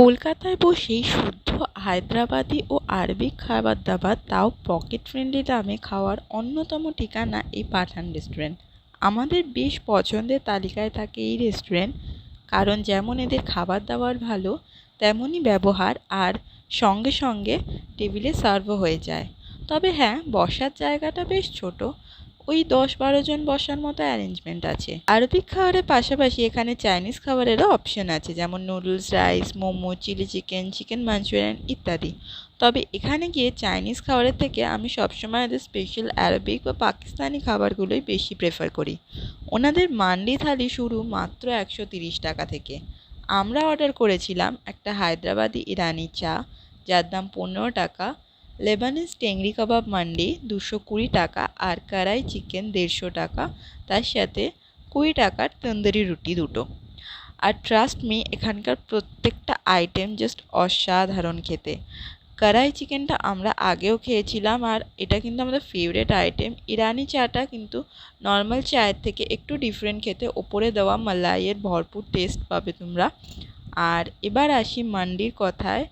কলকাতায় বসেই শুদ্ধ হায়দ্রাবাদি ও আরবিক খাবার দাবার, তাও পকেট ফ্রেন্ডলি দামে খাওয়ার অন্যতম ঠিকানা এই পাঠান রেস্টুরেন্ট। আমাদের বেশ পছন্দের তালিকায় থাকে এই রেস্টুরেন্ট, কারণ যেমন এদের খাবার দাবার ভালো, তেমনই ব্যবহার, আর সঙ্গে সঙ্গে টেবিলে সার্ভও হয়ে যায়। তবে হ্যাঁ, বসার জায়গাটা বেশ ছোট, ওই 10-12 জন বসার মতো অ্যারেঞ্জমেন্ট আছে। আরবিক খাবারের পাশাপাশি এখানে চাইনিজ খাবারেরও অপশন আছে, যেমন noodles, rice, momo, chilli chicken, chicken Manchurian ইত্যাদি। তবে এখানে গিয়ে চাইনিজ খাবারের থেকে আমি সবসময় ওদের স্পেশাল আরবিক বা পাকিস্তানি খাবারগুলোই বেশি প্রেফার করি। ওনাদের মান্ডি থালি শুরু মাত্র 130 টাকা থেকে। আমরা অর্ডার করেছিলাম একটা হায়দ্রাবাদি ইরানি চা, যার দাম 15 টাকা, লেবানিজ টেংরি কাবাব মান্ডি 220 টাকা, আর কড়াই চিকেন 150 টাকা, তার সাথে 20 টাকার তন্দুরি রুটি দুটো। আর ট্রাস্ট মি, এখানকার প্রত্যেকটা আইটেম জাস্ট অসাধারণ খেতে। কড়াই চিকেনটা আমরা আগেও খেয়েছিলাম, আর এটা কিন্তু আমাদের ফেভারিট আইটেম। ইরানি চাটা কিন্তু নর্মাল চায়ের থেকে একটু ডিফারেন্ট খেতে, ওপরে দেওয়া মালাইয়ের ভরপুর টেস্ট পাবে তোমরা। আর এবার আসি মান্ডির কথায়।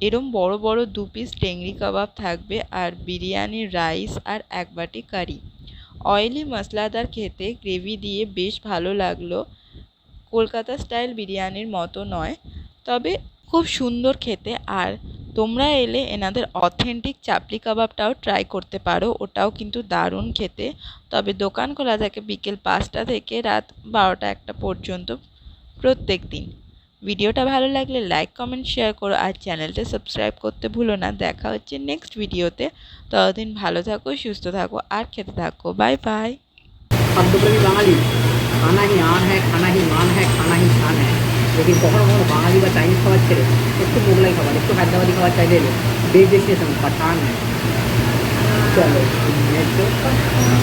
এরম বড় বড় 2 পিস টেংরি কাবাব থাকবে, আর বিরিয়ানি, রাইস, আর 1 বাটি কারি। অয়েলি মশলাদার খেতে, গ্রেভি দিয়ে বেশ ভালো লাগলো। কলকাতা স্টাইল বিরিয়ানির মতো নয়, তবে খুব সুন্দর খেতে। আর তোমরা এলে এনাদের অথেন্টিক চাপলি কাবাবটাও ট্রাই করতে পারো, ওটাও কিন্তু দারুণ খেতে। তবে দোকান খোলা থাকে বিকেল 5টা থেকে রাত 12টা-1টা পর্যন্ত প্রত্যেক দিন। ভিডিওটা ভালো লাগলে লাইক, কমেন্ট, শেয়ার করো, আর চ্যানেলটা সাবস্ক্রাইব করতে ভুলো না। দেখা হচ্ছে নেক্সট ভিডিওতে। ততদিন ভালো থাকো, সুস্থ থাকো, আর খেতে থাকো। Bye bye. খাদ্যপ্রেমী বাঙালি, খানা হি আন হ্যায়, খানা হি মান হ্যায়, খানা হি শান হ্যায়। লেকিন কখনো কখনো বাঙালি বা চাইনিজ খাবার ছেড়ে একটু মোগলাই খাবার, একটু হায়দ্রাবাদি খাবার চাইলে এলে বেস্ট ডেস্টিনেশন পাঠান হ্যায়। চলো নেক্সট